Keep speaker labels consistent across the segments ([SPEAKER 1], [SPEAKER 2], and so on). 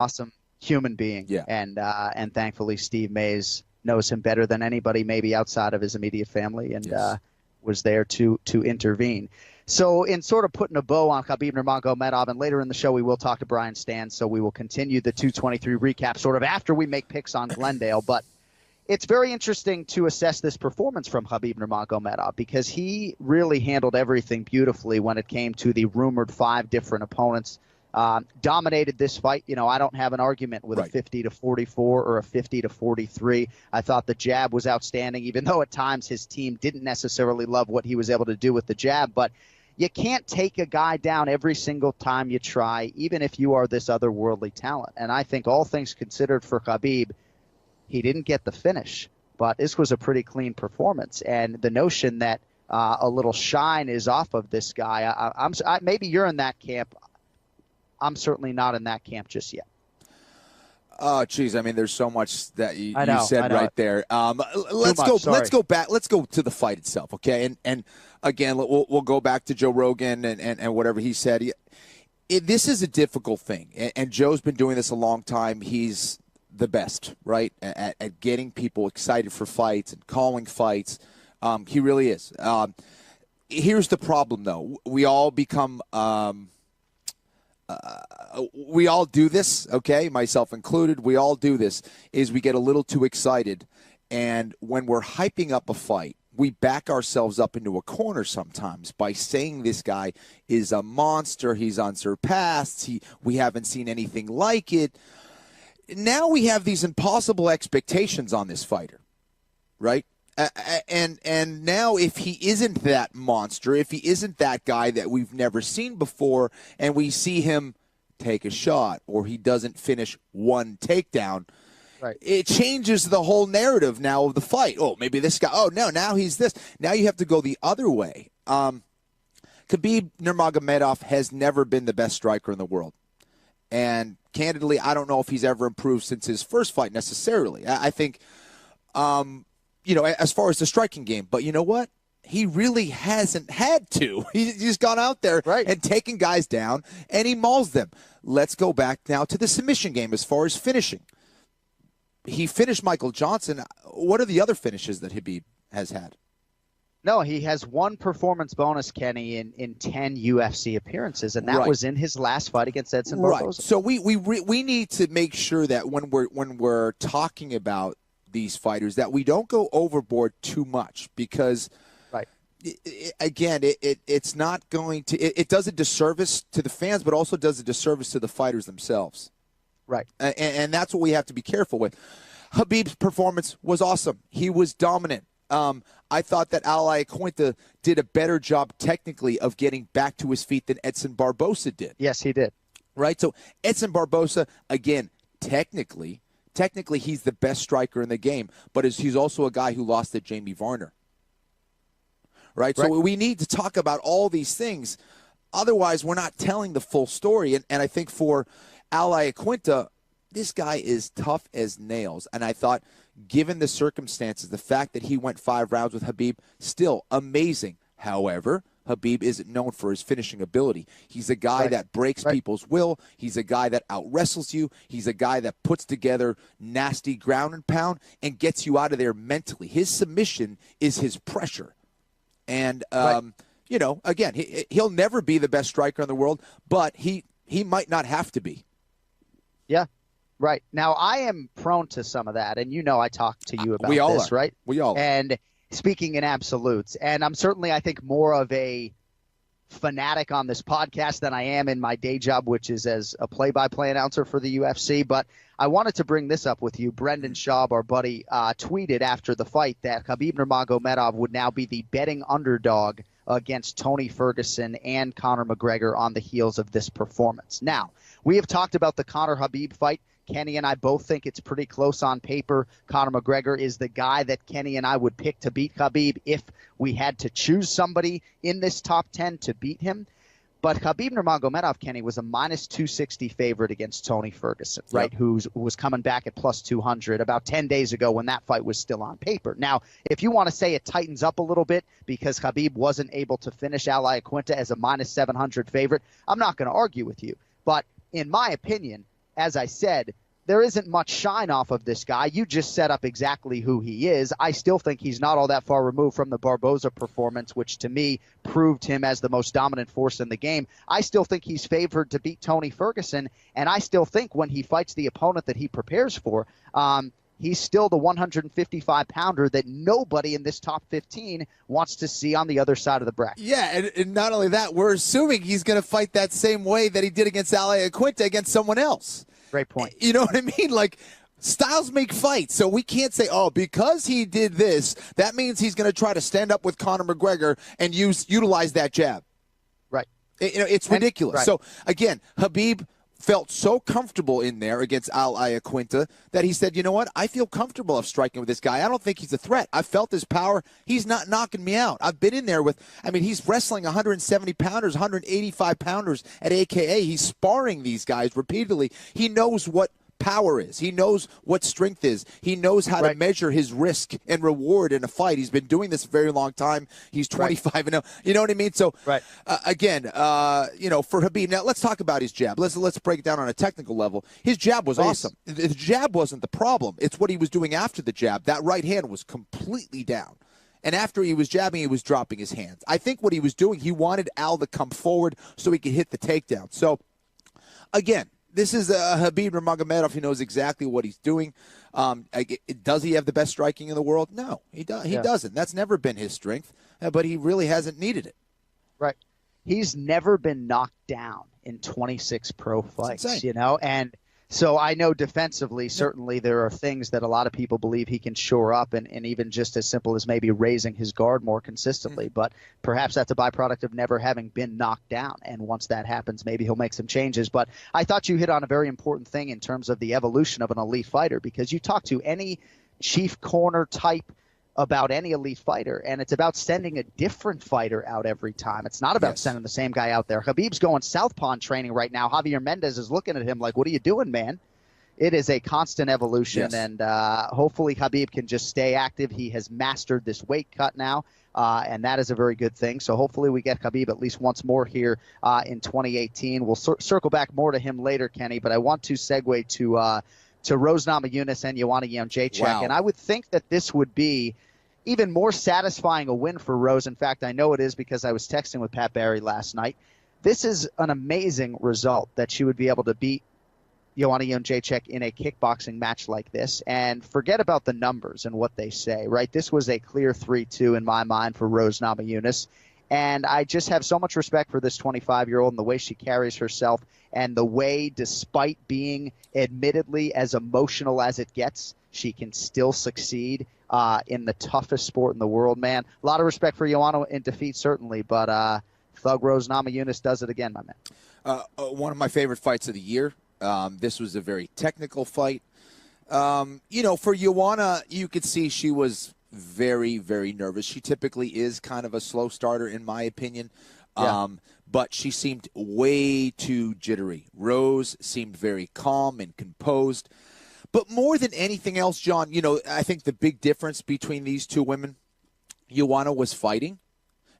[SPEAKER 1] awesome human being.
[SPEAKER 2] Yeah.
[SPEAKER 1] And thankfully Steve Mays knows him better than anybody, maybe outside of his immediate family, and was there to intervene. So in sort of putting a bow on Khabib Nurmagomedov, and later in the show we will talk to Brian Stan, so we will continue the 223 recap sort of after we make picks on Glendale. But it's very interesting to assess this performance from Khabib Nurmagomedov because he really handled everything beautifully when it came to the rumored 5 different opponents. Dominated this fight. You know, I don't have an argument with a 50-44 or a 50-43. I thought the jab was outstanding, even though at times his team didn't necessarily love what he was able to do with the jab. But you can't take a guy down every single time you try, even if you are this otherworldly talent. And I think all things considered for Khabib, he didn't get the finish, but this was a pretty clean performance. And the notion that a little shine is off of this guy, maybe you're in that camp. I'm certainly not in that camp just yet.
[SPEAKER 2] Oh, geez. I mean, there's so much that you said right there. Let's go back. Let's go to the fight itself, okay? And again, we'll go back to Joe Rogan and whatever he said. This is a difficult thing, and Joe's been doing this a long time. He's the best, right, at getting people excited for fights and calling fights. He really is. Here's the problem, though. We all become we all do this, okay, myself included. We all do this, is we get a little too excited. And when we're hyping up a fight, we back ourselves up into a corner sometimes by saying this guy is a monster, he's unsurpassed, we haven't seen anything like it. Now we have these impossible expectations on this fighter, right? And now if he isn't that monster, if he isn't that guy that we've never seen before, and we see him take a shot or he doesn't finish one takedown,
[SPEAKER 1] right,
[SPEAKER 2] it changes the whole narrative now of the fight. Oh, maybe this guy, oh, no, now he's this. Now you have to go the other way. Khabib Nurmagomedov has never been the best striker in the world. And candidly, I don't know if he's ever improved since his first fight necessarily. I think, as far as the striking game. But you know what? He really hasn't had to. He's gone out there and taken guys down, and he mauls them. Let's go back now to the submission game as far as finishing. He finished Michael Johnson. What are the other finishes that Khabib has had?
[SPEAKER 1] No, he has one performance bonus, Kenny, in 10 UFC appearances, and that was in his last fight against Edson Barboza.
[SPEAKER 2] Right. So we need to make sure that when we're talking about these fighters that we don't go overboard too much, because it's not going to it does a disservice to the fans, but also does a disservice to the fighters themselves.
[SPEAKER 1] Right.
[SPEAKER 2] And that's what we have to be careful with. Khabib's performance was awesome. He was dominant. I thought that Al Iaquinta did a better job technically of getting back to his feet than Edson Barboza did.
[SPEAKER 1] Yes, he did.
[SPEAKER 2] Right? So Edson Barboza, again, technically he's the best striker in the game, but he's also a guy who lost to Jamie Varner. Right? So we need to talk about all these things. Otherwise, we're not telling the full story. And I think for Al Iaquinta, this guy is tough as nails. And I thought, given the circumstances, the fact that he went 5 rounds with Khabib, still amazing. However, Khabib isn't known for his finishing ability. He's a guy that breaks people's will. He's a guy that out-wrestles you. He's a guy that puts together nasty ground and pound and gets you out of there mentally. His submission is his pressure. And, again, he'll never be the best striker in the world, but he might not have to be.
[SPEAKER 1] Yeah. Right. Now, I am prone to some of that, and I talk to you about this, right?
[SPEAKER 2] We all are.
[SPEAKER 1] And speaking in absolutes, and I'm certainly, I think, more of a fanatic on this podcast than I am in my day job, which is as a play-by-play announcer for the UFC. But I wanted to bring this up with you. Brendan Schaub, our buddy, tweeted after the fight that Khabib Nurmagomedov would now be the betting underdog against Tony Ferguson and Conor McGregor on the heels of this performance. Now, we have talked about the Conor-Khabib fight. Kenny and I both think it's pretty close on paper. Conor McGregor is the guy that Kenny and I would pick to beat Khabib if we had to choose somebody in this top 10 to beat him. But Khabib Nurmagomedov, Kenny, was a minus 260 favorite against Tony Ferguson, right, who was coming back at plus 200 about 10 days ago when that fight was still on paper. Now, if you want to say it tightens up a little bit because Khabib wasn't able to finish Al Iaquinta as a minus 700 favorite, I'm not going to argue with you. But in my opinion, as I said, there isn't much shine off of this guy. You just set up exactly who he is. I still think he's not all that far removed from the Barboza performance, which to me proved him as the most dominant force in the game. I still think he's favored to beat Tony Ferguson, and I still think when he fights the opponent that he prepares for, he's still the 155-pounder that nobody in this top 15 wants to see on the other side of the bracket.
[SPEAKER 2] Yeah, and not only that, we're assuming he's going to fight that same way that he did against Al Iaquinta against someone else.
[SPEAKER 1] Great point.
[SPEAKER 2] You know what I mean? Like, styles make fights, so we can't say, oh, because he did this, that means he's going to try to stand up with Conor McGregor and utilize that jab.
[SPEAKER 1] Right.
[SPEAKER 2] It's ridiculous.
[SPEAKER 1] Right.
[SPEAKER 2] So, again, Khabib felt so comfortable in there against Al Iaquinta that he said, you know what, I feel comfortable of striking with this guy. I don't think he's a threat. I felt his power. He's not knocking me out. I've been in there with, he's wrestling 170-pounders, 185-pounders at AKA. He's sparring these guys repeatedly. He knows what power is. He knows what strength is. He knows how to measure his risk and reward in a fight. He's been doing this a very long time. He's 25-0. You know what I mean? So, again, for Khabib, now let's talk about his jab. Let's break it down on a technical level. His jab was awesome. The jab wasn't the problem. It's what he was doing after the jab. That right hand was completely down. And after he was jabbing, he was dropping his hands. I think what he was doing, he wanted Al to come forward so he could hit the takedown. So, again, this is Khabib Nurmagomedov. He knows exactly what he's doing. Does he have the best striking in the world? No, he doesn't. That's never been his strength, but he really hasn't needed it.
[SPEAKER 1] Right. He's never been knocked down in 26 pro fights, and so I know defensively, certainly there are things that a lot of people believe he can shore up, and even just as simple as maybe raising his guard more consistently. But perhaps that's a byproduct of never having been knocked down. And once that happens, maybe he'll make some changes. But I thought you hit on a very important thing in terms of the evolution of an elite fighter, because you talk to any chief corner type about any elite fighter, and it's about sending a different fighter out every time. It's not about sending the same guy out there. Khabib's going southpaw training right now. Javier Mendez is looking at him like, what are you doing, man? It is a constant evolution, and hopefully Khabib can just stay active. He has mastered this weight cut now, and that is a very good thing. So hopefully we get Khabib at least once more here in 2018. We'll circle back more to him later, Kenny, but I want to segue to Rose Namajunas and Joanna Jędrzejczyk. Wow. And I would think that this would be even more satisfying a win for Rose. In fact, I know it is because I was texting with Pat Barry last night. This is an amazing result that she would be able to beat Joanna Jędrzejczyk in a kickboxing match like this. And forget about the numbers and what they say, right? This was a clear 3-2 in my mind for Rose Namajunas. And I just have so much respect for this 25-year-old and the way she carries herself and the way, despite being admittedly as emotional as it gets, she can still succeed in the toughest sport in the world, man. A lot of respect for Joanna in defeat, certainly, but Thug Rose Namajunas does it again, my man.
[SPEAKER 2] One of my favorite fights of the year. This was a very technical fight. For Joanna, you could see she was very, very nervous. She typically is kind of a slow starter, in my opinion. But she seemed way too jittery. Rose seemed very calm and composed. But more than anything else, John, I think the big difference between these two women, Joanna was fighting,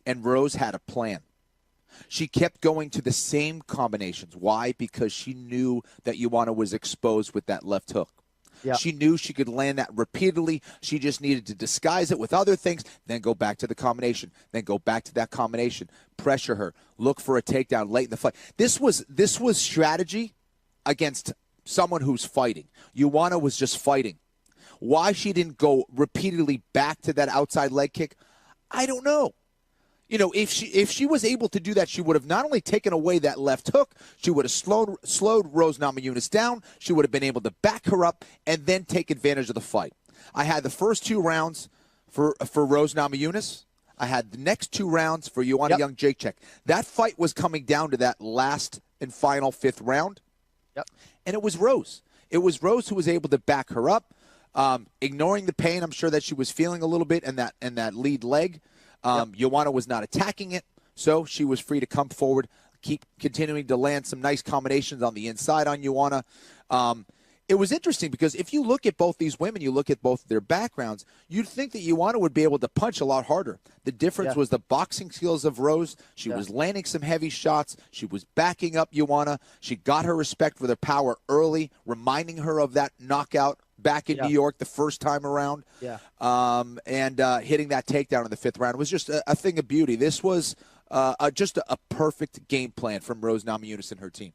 [SPEAKER 2] and Rose had a plan. She kept going to the same combinations. Why? Because she knew that Joanna was exposed with that left hook. Yeah. She knew she could land that repeatedly. She just needed to disguise it with other things, then go back to the combination, then go back to that combination, pressure her, look for a takedown late in the fight. This was strategy against someone who's fighting. Joanna was just fighting. Why she didn't go repeatedly back to that outside leg kick, I don't know. If she was able to do that, she would have not only taken away that left hook, she would have slowed Rose Namajunas down. She would have been able to back her up and then take advantage of the fight. I had the first 2 rounds for Rose Namajunas. I had the next 2 rounds for Joanna Jędrzejczyk. That fight was coming down to that last and final 5th round.
[SPEAKER 1] Yep.
[SPEAKER 2] And it was Rose. It was Rose who was able to back her up, ignoring the pain I'm sure that she was feeling a little bit in that lead leg. Joanna was not attacking it, so she was free to come forward, keep continuing to land some nice combinations on the inside on Joanna. It it was interesting because if you look at both these women, you look at both their backgrounds, you'd think that Ioana would be able to punch a lot harder. The difference was the boxing skills of Rose. She was landing some heavy shots. She was backing up Ioana. She got her respect for their power early, reminding her of that knockout back in New York the first time around. And hitting that takedown in the 5th round was just a thing of beauty. This was just a perfect game plan from Rose Namajunas and her team.